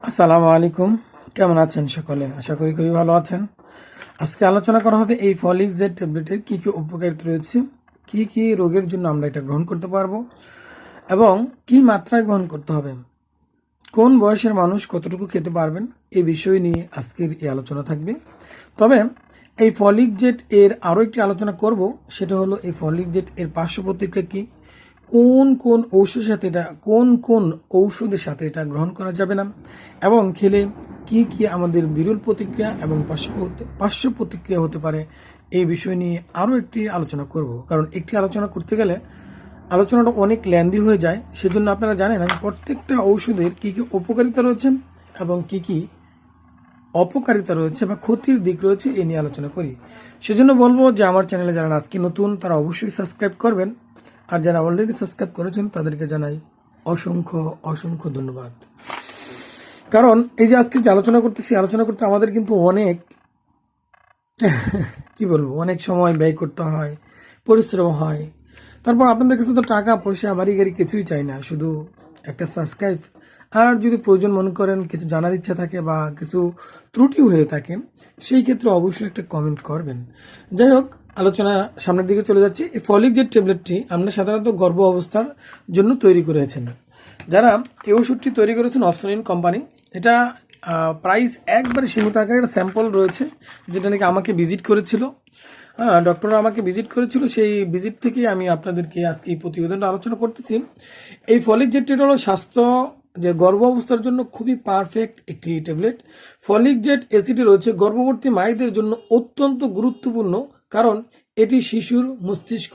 আসসালামু আলাইকুম। কেমন আছেন সকলে? আশা করি খুবই ভালো আছেন। আজকে আলোচনা করা হবে এই ফলিক জেড ট্যাবলেটের কী কী উপকারিতা রয়েছে, কী কী রোগের জন্য আমরা এটা গ্রহণ করতে পারবো এবং কী মাত্রায় গ্রহণ করতে হবে, কোন বয়সের মানুষ কতটুকু খেতে পারবেন, এই বিষয় নিয়ে আজকের এই আলোচনা থাকবে। তবে এই ফলিক জেট এর আরও একটি আলোচনা করব, সেটা হলো এই ফলিক জেট এর পার্শ্ব প্রতিক্রিয়া কী, কোন কোন ঔষধের সাথে এটা ঔষধের সাথে এটা গ্রহণ করা যাবে না, এবং খেলে কি কি আমাদের বিরল প্রতিক্রিয়া এবং পার্শ্ব প্রতিক্রিয়া হতে পারে, এই বিষয় নিয়ে আরও একটি আলোচনা করব। কারণ একটি আলোচনা করতে গেলে আলোচনাটা অনেক লেন্দি হয়ে যায়। সেজন্য আপনারা জানেন আমি প্রত্যেকটা ঔষধের কী কী উপকারিতা রয়েছে এবং কী কী অপকারিতা রয়েছে বা ক্ষতির দিক রয়েছে এ নিয়ে আলোচনা করি। সেজন্য বলবো যে আমার চ্যানেলে যারা আজকে নতুন তারা অবশ্যই সাবস্ক্রাইব করবেন, আর যারা অলরেডি সাবস্ক্রাইব করেছেন তাদেরকে জানাই অসংখ্য অসংখ্য ধন্যবাদ। কারণ এই যে আজকে যে আলোচনা করতেছি, আলোচনা করতে আমাদের কিন্তু অনেক কি বলবো, অনেক সময় ব্যয় করতে হয়, পরিশ্রম হয়। তারপর আপনাদের কাছে তো টাকা পয়সা বাড়ি গাড়ি কিছুই চাই না, শুধু একটা সাবস্ক্রাইব। আর যদি প্রয়োজন মনে করেন, কিছু জানার ইচ্ছা থাকে বা কিছু ত্রুটি হয়ে থাকে, সেই ক্ষেত্রে অবশ্যই একটা কমেন্ট করবেন। যাই হোক, আলোচনা সামনের দিকে চলে যাচ্ছে। এই ফলিক জেট ট্যাবলেটটি আমরা সাধারণত গর্ভ অবস্থার জন্য তৈরি করেছেন। যারা এই ওষুধটি তৈরি করেছেন অপসনিন কোম্পানি। এটা প্রাইস একবারে সীমিত আকারে একটা স্যাম্পল রয়েছে, যেটা নাকি আমাকে ভিজিট করেছিল। হ্যাঁ, ডক্টররা আমাকে ভিজিট করেছিল, সেই ভিজিট থেকে আমি আপনাদেরকে আজকে এই প্রতিবেদনটা আলোচনা করতেছি। এই ফলিক জেট হলো স্বাস্থ্য যে গর্ভ অবস্থার জন্য খুবই পারফেক্ট একটি ট্যাবলেট। ফলিক জেট অ্যাসিড রয়েছে গর্ভবতী মায়েদের জন্য অত্যন্ত গুরুত্বপূর্ণ, কারণ এটি শিশুর মস্তিষ্ক